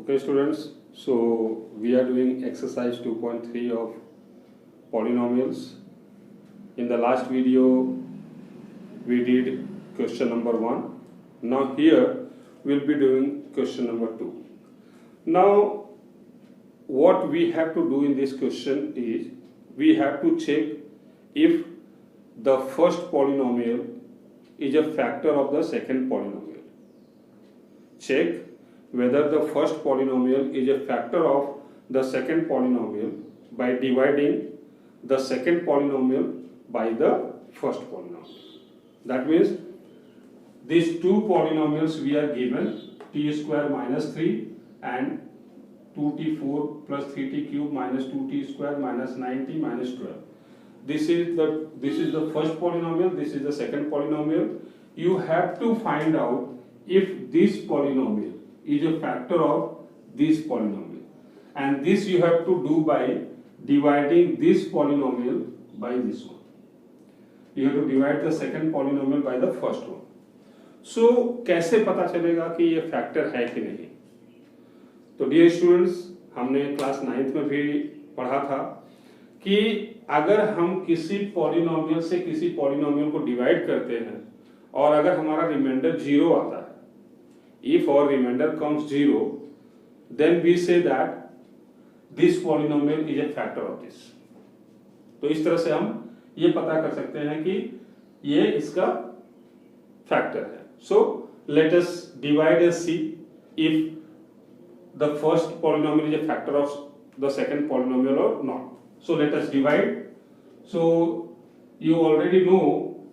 Okay, students, so we are doing exercise 2.3 of polynomials. In the last video, we did question number 1. Now here, we'll be doing question number 2. Now, what we have to do in this question is, we have to check if the first polynomial is a factor of the second polynomial. Check whether the first polynomial is a factor of the second polynomial by dividing the second polynomial by the first polynomial. That means these two polynomials we are given t square minus 3 and 2t4 plus 3t cube minus 2t square minus 9t minus 12. This is the first polynomial, this is the second polynomial. You have to find out if this polynomial is a factor of this polynomial, and this you have to do by dividing this polynomial by this one. You have to divide the second polynomial by the first one. So कैसे पता चलेगा कि ये factor है कि नहीं? तो dear students, हमने क्लास 9th में भी पढ़ा था कि अगर हम किसी पॉलिनोमियल से किसी पॉलिनोमियल को डिवाइड करते हैं और अगर हमारा रिमाइंडर 0 आता है, if our remainder comes 0, then we say that this polynomial is a factor of this. तो इस तरह से हम ये पता कर सकते हैं कि ये इसका फैक्टर है. So let us divide and see if the first polynomial is a factor of the second polynomial or not. So let us divide. So you already know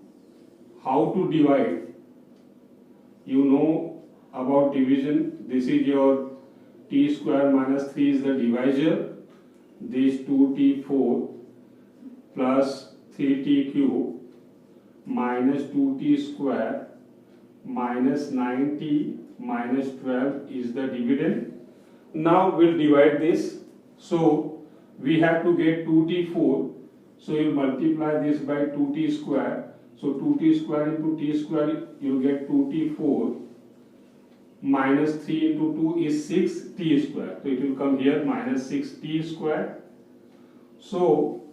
how to divide. You know about division. This is your t square minus 3 is the divisor. This 2t4 plus 3t cube minus 2t square minus 9t minus 12 is the dividend. Now we'll divide this. So we have to get 2t4. So you multiply this by 2t square. So 2t square into t square, you get 2t4 minus 3 into 2 is 6t square. So it will come here minus 6t square. So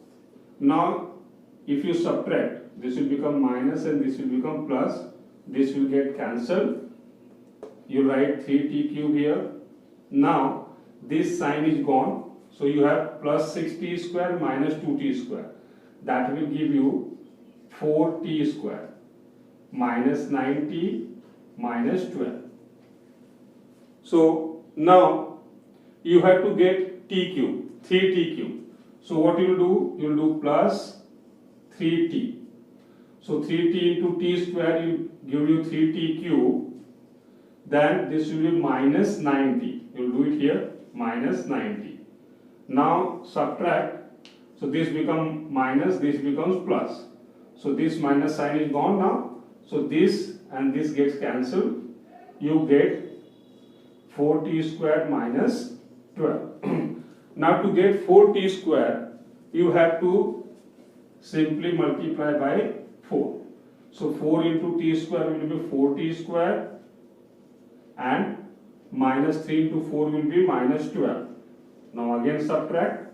now if you subtract, this will become minus and this will become plus. This will get cancelled. You write 3t cube here. Now this sign is gone. So you have plus 6t square minus 2t square. That will give you 4t square minus 9t minus 12. So now you have to get t cube, 3t cube. So what you will do? You will do plus 3t. So 3t into t square will give you 3t cube. Then this will be minus 9t. You will do it here, minus 9t. Now subtract. So this becomes minus, this becomes plus. So this minus sign is gone now. So this and this gets cancelled. You get 4t square minus 12. Now to get 4t square, you have to simply multiply by 4. So 4 into t square will be 4t square and minus 3 into 4 will be minus 12. Now again subtract.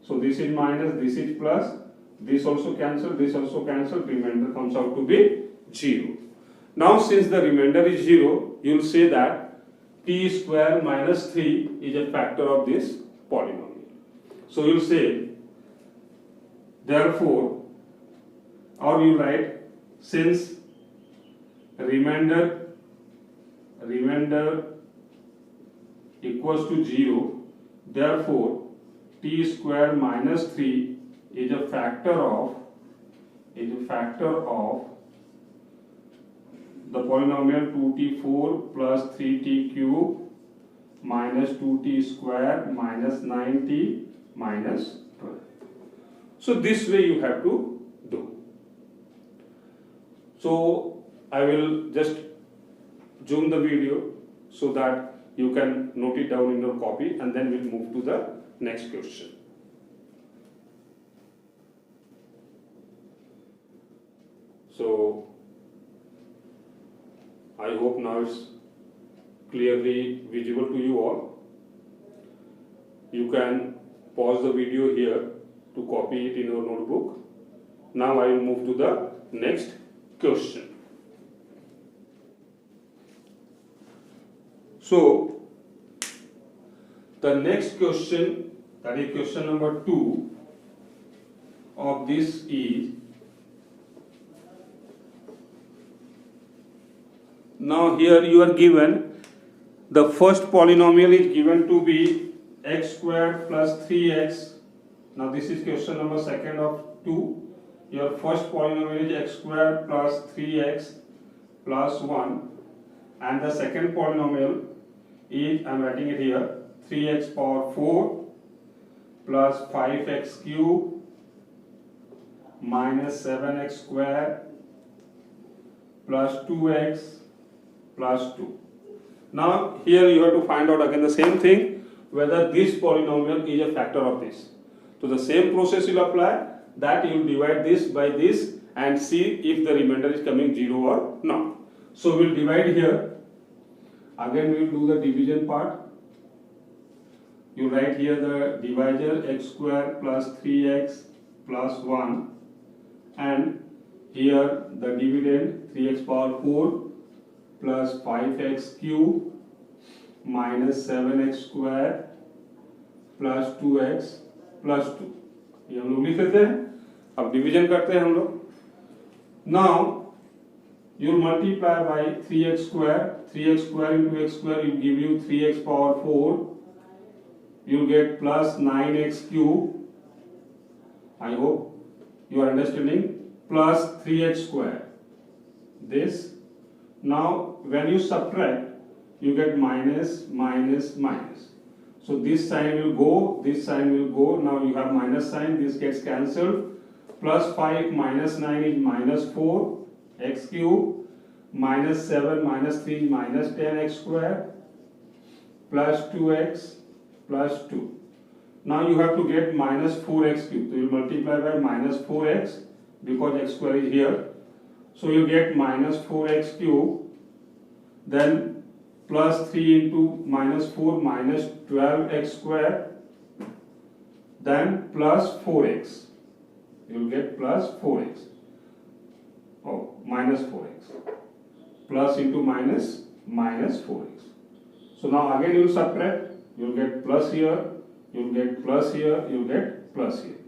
So this is minus, this is plus, this also cancel, remainder comes out to be 0. Now since the remainder is 0, you will say that t square minus 3 is a factor of this polynomial. So you will say, therefore, or you write, since remainder equals to 0, therefore t square minus 3 is a factor of the polynomial 2t4 plus 3t cube minus 2t square minus 9t minus 12. So this way you have to do. So I will just zoom the video so that you can note it down in your copy, and then we'll move to the next question. So I hope now it's clearly visible to you all. you can pause the video here to copy it in your notebook. Now I will move to the next question. So the next question, that is question number 2 of this is, now here you are given the first polynomial is given to be x squared plus 3x. Now this is question number 2 of 2. Your first polynomial is x squared plus 3x plus 1, and the second polynomial is, I am writing it here, 3x power 4 plus 5x cube minus 7x square plus 2x plus 2. Now here you have to find out again the same thing, whether this polynomial is a factor of this. So the same process will apply, that you will divide this by this and see if the remainder is coming 0 or not. So we will divide here. Again we will do the division part. You write here the divisor x square plus 3x plus 1, and here the dividend 3x power 4 plus 5x cube minus 7x square plus 2x plus 2. ये हम लोग लिख लेते हैं. अब division करते हैं हम लोग. Now you multiply by 3x square. 3x square into x square will give you 3x power 4. You will get plus 9x cube. I hope you are understanding. Plus 3x square. This. Now when you subtract, you get minus minus minus. So this sign will go, this sign will go. Now you have minus sign, this gets cancelled. Plus 5 minus 9 is minus 4 x cube, minus 7 minus 3 minus 10x square, plus 2x plus 2. Now you have to get minus 4x cube. So you multiply by minus 4x because x square is here. So you get minus 4x cube, then plus 3 into minus 4 minus 12x square, then plus 4x. You will get plus 4x. Oh, minus 4x. Plus into minus, minus 4x. So now again you will subtract. You will get plus here, you will get plus here, you will get plus here.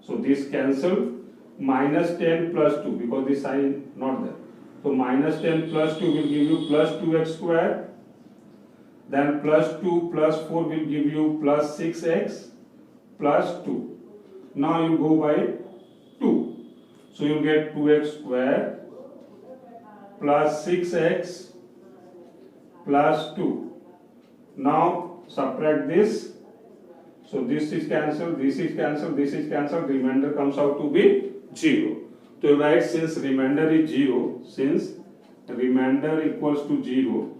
So this cancel. Minus 10 plus 2 because this sign is not there. So minus 10 plus 2 will give you plus 2x square. Then plus 2 plus 4 will give you plus 6x plus 2. Now you go by 2. So you get 2x square plus 6x plus 2. Now subtract this. So this is cancelled, this is cancelled, this is cancelled. Remainder comes out to be 0. So write, since remainder is 0, since remainder equals to 0,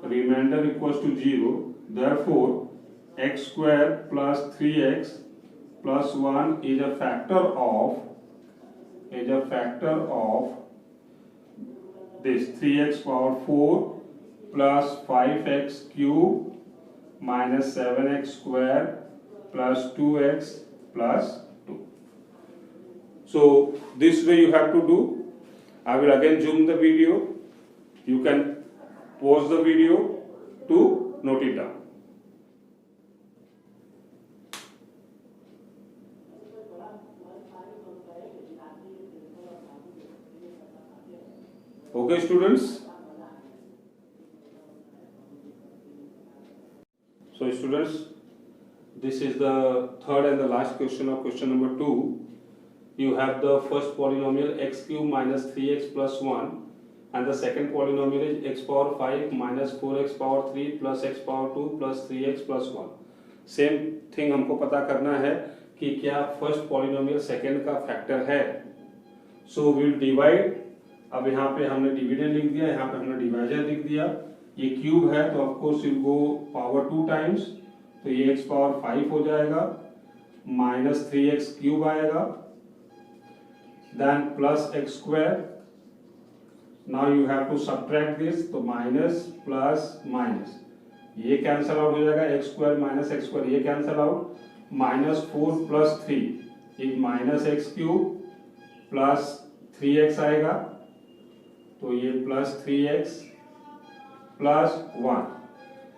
remainder equals to 0, therefore x square plus 3x plus 1 is a factor of this 3x power 4 plus 5x cube minus 7x square plus 2x plus 2. So this way you have to do. I will again zoom the video. You can pause the video to note it down. Okay students. So students, this is the third and the last question of question number 2. You have the first polynomial x cube minus 3x plus 1, and the second polynomial is x power 5 minus 4x power 3 plus x power 2 plus 3x plus 1. Same thing हमको पता करना है कि क्या first polynomial second का factor है. So will divide. अब यहाँ पे हमने डिविडेंड लिख दिया, यहाँ पे हमने डिवाइजर लिख दिया. ये क्यूब है तो of course will go power 2 times, तो ये x पावर 5 हो जाएगा, माइनस 3x क्यूब आएगा, then plus x square. Now you have to subtract this, तो माइनस प्लस माइनस, ये कैंसल आउट हो जाएगा, x square minus x square ये कैंसल आउट, -4 + 3 एक -x³ प्लस 3x आएगा, तो ये +3x + 1.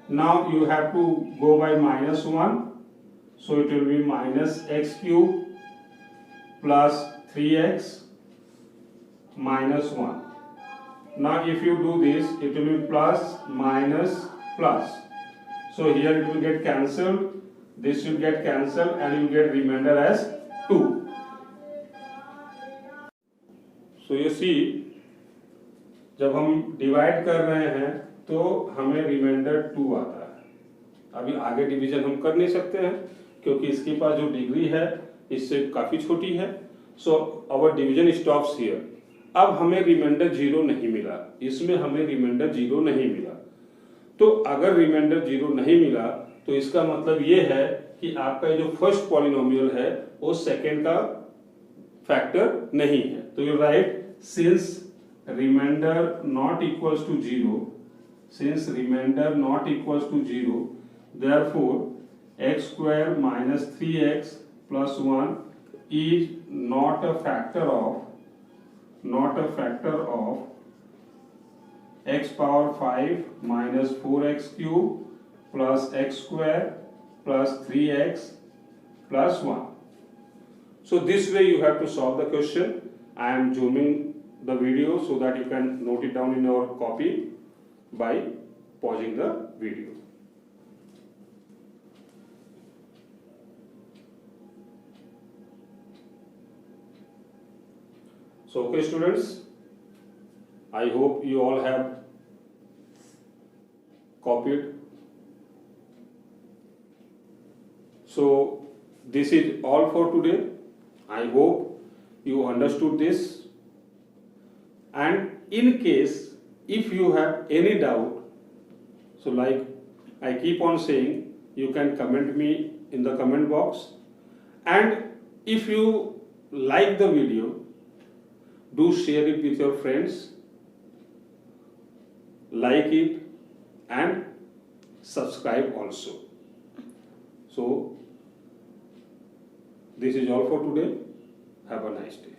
Now you have to go by -1, so it will be -x³ plus 3x minus 1. Now if you do this, it will be plus minus plus. So here it will get cancelled, this will get cancelled, and you get remainder as 2. So you see, जब हम divide कर रहे हैं तो हमें reminder 2 आता है। अभी आगे डिवीजन हम कर नहीं सकते हैं क्योंकि इसके पास जो डिग्री है इससे काफी छोटी है। So our division stops here. अब हमें रिमाइंडर 0 नहीं मिला, इसमें हमें रिमाइंडर 0 नहीं मिला। तो अगर रिमाइंडर 0 नहीं मिला तो इसका मतलब ये है कि आपका जो फर्स्ट पॉलिनोमियल है वो सेकेंड का फैक्टर नहीं है। तो you write since remainder not equals to 0, since remainder not equals to 0, therefore x square minus 3x plus 1 is not a factor of x power 5 minus 4x cube plus x square plus 3x plus 1. So this way you have to solve the question. I am zooming the video so that you can note it down in your copy by pausing the video. So okay students, I hope you all have copied. So this is all for today. I hope you understood this, and in case if you have any doubt, so like I keep on saying, you can comment me in the comment box, and if you like the video, do share it with your friends, like it and subscribe also. So this is all for today. Have a nice day.